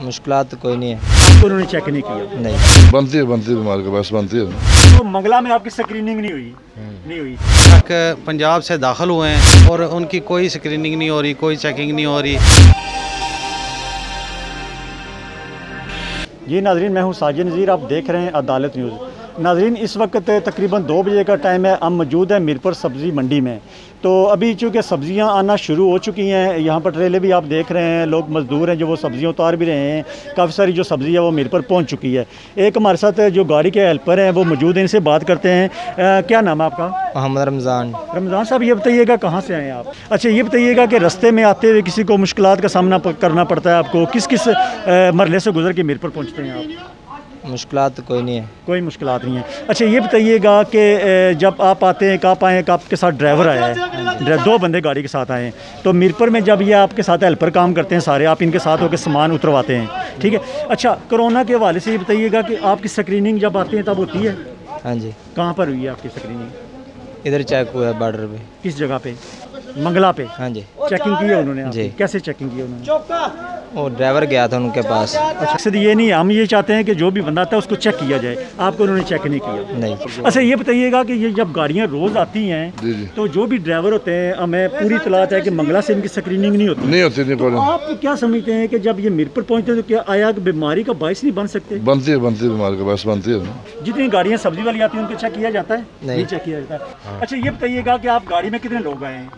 मुश्किलात कोई नहीं है। आपको उन्होंने चेक नहीं किया? नहीं बनती है बीमार के पास बनती है। तो मंगला में आपकी स्क्रीनिंग नहीं हुई? नहीं हुई। तक पंजाब से दाखिल हुए हैं और उनकी कोई स्क्रीनिंग नहीं हो रही, कोई चेकिंग नहीं हो रही। जी नाजरीन, मैं हूँ साजिद नज़ीर, आप देख रहे हैं अदालत न्यूज़। नाजरीन, इस वक्त तकरीबन 2 बजे का टाइम है। हम मौजूद हैं मीरपुर सब्ज़ी मंडी में। तो अभी चूँकि सब्ज़ियाँ आना शुरू हो चुकी हैं, यहाँ पर ट्रेले भी आप देख रहे हैं, लोग मज़दूर हैं जो वो सब्ज़ियाँ उतार भी रहे हैं। काफ़ी सारी जो सब्ज़ी है वो मीरपुर पहुँच चुकी है। एक हमारे साथ जो गाड़ी के हेल्पर हैं वो मौजूद हैं, इनसे बात करते हैं। क्या नाम है आपका? मोहम्मद रमज़ान। रमज़ान साहब, ये बताइएगा कहाँ से आए हैं आप? अच्छा, ये बताइएगा कि रास्ते में आते हुए किसी को मुश्किलात का सामना करना पड़ता है आपको? किस किस मरहले से गुजर के मीरपुर पहुँचते हैं आप? मुश्किलात तो कोई नहीं है। कोई मुश्किलात नहीं है। अच्छा, ये बताइएगा कि जब आप आते हैं, कब आए, आपके साथ ड्राइवर आया है, 2 बंदे गाड़ी के साथ आए हैं, तो मीरपुर में जब ये आपके साथ हेल्पर काम करते हैं सारे, आप इनके साथ होकर सामान उतरवाते हैं, ठीक है? अच्छा, कोरोना के हवाले से ये बताइएगा कि आपकी स्क्रीनिंग जब आते हैं तब होती है? हाँ जी, कहाँ पर हुई है आपकी स्क्रीनिंग? इधर चेक हुआ है बॉर्डर पे। किस जगह पे? मंगला पे? हाँ जी। चेकिंग की है उन्होंने आपकी? जी। कैसे चेकिंग की उन्होंने? वो ड्राइवर गया था उनके पास। अच्छा, मकसद ये नहीं, हम ये चाहते हैं कि जो भी बंदा आता है उसको चेक किया जाए। आपको उन्होंने चेक नहीं किया? नहीं। अच्छा, ये बताइएगा कि ये जब गाड़ियाँ रोज़ आती हैं तो जो भी ड्राइवर होते हैं, हमें पूरी इत्तलात है कि मंगला से इनकी स्क्रीनिंग नहीं होती। नहीं होती, नहीं तो आप क्या समझते हैं कि जब ये मीरपुर पहुँचते हैं तो क्या आया बीमारी का बायस नहीं बन सकते? बनती है बीमार के पास बनती है। जितनी गाड़ियाँ सब्जी वाली आती हैं उनको चेक किया जाता है? नहीं चेक किया जाता है। अच्छा, ये बताइएगा कि आप गाड़ी में कितने लोग आए हैं?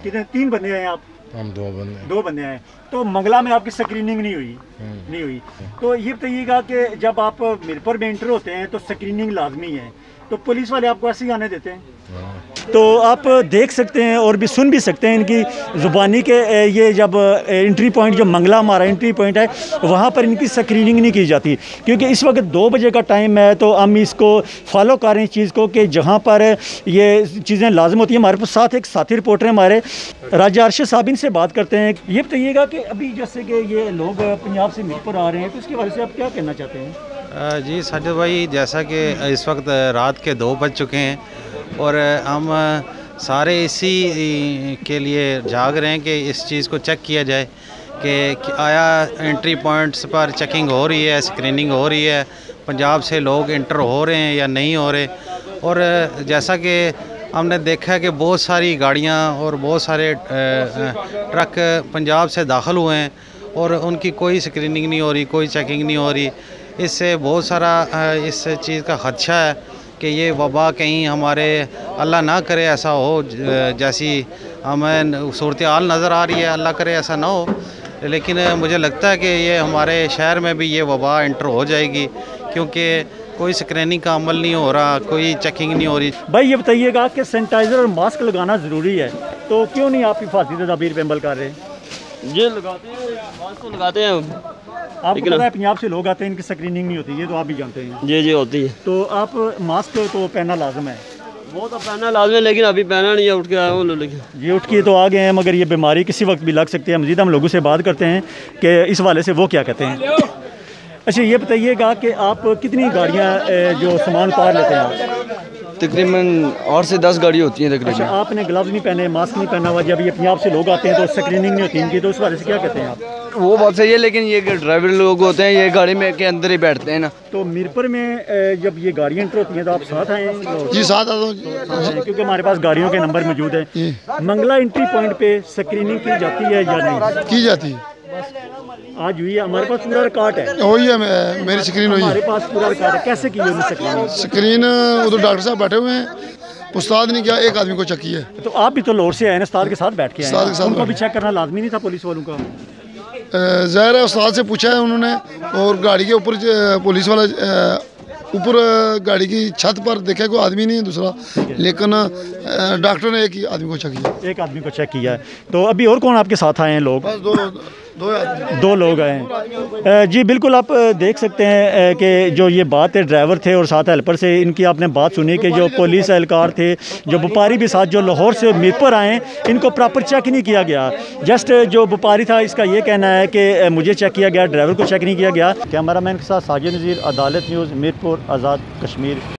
कितने? 3 बंदे आए आप? हम 2 बंदे आए। तो मंगला में आपकी स्क्रीनिंग नहीं हुई? नहीं हुई। तो ये बताइएगा कि जब आप मीरपुर में इंटर होते हैं तो स्क्रीनिंग लाजमी है, तो पुलिस वाले आपको ऐसे ही आने देते हैं? तो आप देख सकते हैं और भी सुन भी सकते हैं इनकी ज़ुबानी के, ये जब एंट्री पॉइंट जो मंगला हमारा एंट्री पॉइंट है वहाँ पर इनकी स्क्रीनिंग नहीं की जाती, क्योंकि इस वक्त 2 बजे का टाइम है। तो हम इसको फॉलो कर रहे हैं इस चीज़ को कि जहाँ पर ये चीज़ें लाजम होती हैं। हमारे पास साथ एक साथी रिपोर्टर हैं हमारे, राजा अरशद साहब, इनसे बात करते हैं। ये बताइएगा कि अभी जैसे कि ये लोग पंजाब से मीरपुर आ रहे हैं, तो इसके बारे से आप क्या कहना चाहते हैं? जी साजिद भाई, जैसा कि इस वक्त रात के 2 बज चुके हैं और हम सारे इसी के लिए जाग रहे हैं कि इस चीज़ को चेक किया जाए कि आया एंट्री पॉइंट्स पर चेकिंग हो रही है, स्क्रीनिंग हो रही है, पंजाब से लोग इंटर हो रहे हैं या नहीं हो रहे। और जैसा कि हमने देखा है कि बहुत सारी गाड़ियां और बहुत सारे ट्रक पंजाब से दाखिल हुए हैं और उनकी कोई स्क्रीनिंग नहीं हो रही, कोई चेकिंग नहीं हो रही। इससे बहुत सारा इस चीज़ का ख़दशा है कि ये वबा कहीं हमारे, अल्लाह ना करे ऐसा हो, जैसी हमें सूरत हाल नज़र आ रही है, अल्लाह करे ऐसा ना हो। लेकिन मुझे लगता है कि ये हमारे शहर में भी ये वबा इंटर हो जाएगी, क्योंकि कोई स्क्रीनिंग का अमल नहीं हो रहा, कोई चेकिंग नहीं हो रही। भाई, ये बताइएगा कि सैनिटाइज़र और मास्क लगाना ज़रूरी है, तो क्यों नहीं आप हिफाजती तदाबीर पे अमल कर रहे हैं? ये लगाते हैं, मास्क तो लगाते हैं। आपको पता है पंजाब से लोग आते हैं, इनकी स्क्रीनिंग नहीं होती, ये तो आप भी जानते हैं। जी होती है। तो आप मास्क तो पहनना लाजम है? वो तो पहनना लाजम है, लेकिन अभी पहना नहीं है, उठ के आया हूँ। लेकिन ये उठ के तो आ गए हैं, मगर ये बीमारी किसी वक्त भी लग सकती है। मज़ीद हम लोगों से बात करते हैं कि इस वाले से वो क्या कहते हैं। अच्छा, ये बताइएगा कि आप कितनी गाड़ियाँ जो सामान उतार लेते हैं आप? तकरीबन 8 से 10 गाड़ी होती हैं तकरीबन। अच्छा, आपने ग्लव्स नहीं पहने, मास्क नहीं पहना हुआ, जब ये पंजाब से लोग आते हैं तो स्क्रीनिंग नहीं होती इनकी, तो उस बारे से क्या कहते हैं आप? वो बात सही है, लेकिन ये ड्राइवर लोग होते हैं, ये गाड़ी में के अंदर ही बैठते हैं ना। तो मीरपुर में जब ये गाड़ियाँ एंटर होती हैं तो आप साथ आए हैं? जी साथ आता हूँ, क्योंकि हमारे पास गाड़ियों के नंबर मौजूद हैं। मंगला एंट्री पॉइंट पे स्क्रीनिंग की जाती है या नहीं? की जाती है। आज हुई है, हमारे पास पूरा रिकॉर्ड है। वही है, मेरी स्क्रीन हुई हमारे है। पास पूरा रिकॉर्ड है। कैसे की उन्होंने स्क्रीनिंग? स्क्रीन उधर डॉक्टर साहब बैठे हुए हैं, उस्ताद ने क्या एक आदमी को चेक किया है। तो आप भी तो लोर से आए ना, उस्ताद के साथ बैठ के आए उस्ताद के साथ उनको भी बैठे। चेक करना लाजमी नहीं था पुलिस वालों का? ज़ाहिर है, उस्ताद से पूछा है उन्होंने, और गाड़ी के ऊपर पुलिस वाला ऊपर गाड़ी की छत पर देखा कोई आदमी नहीं है दूसरा, लेकिन डॉक्टर ने एक ही आदमी को चेक किया। एक आदमी को चेक किया है। तो अभी और कौन आपके साथ आए हैं लोग? बस दो लोग आए हैं। जी बिल्कुल, आप देख सकते हैं कि जो ये बात है, ड्राइवर थे और साथ हेल्पर से, इनकी आपने बात सुनी कि जो पुलिस एहलकार थे, जो व्यापारी भी साथ जो लाहौर से मीरपुर आए, इनको प्रॉपर चेक नहीं किया गया। जस्ट जो व्यापारी था इसका ये कहना है कि मुझे चेक किया गया, ड्राइवर को चेक नहीं किया गया। कैमरामैन के साथ साजिद नज़ीर, अदालत न्यूज़, मीरपुर, आज़ाद कश्मीर।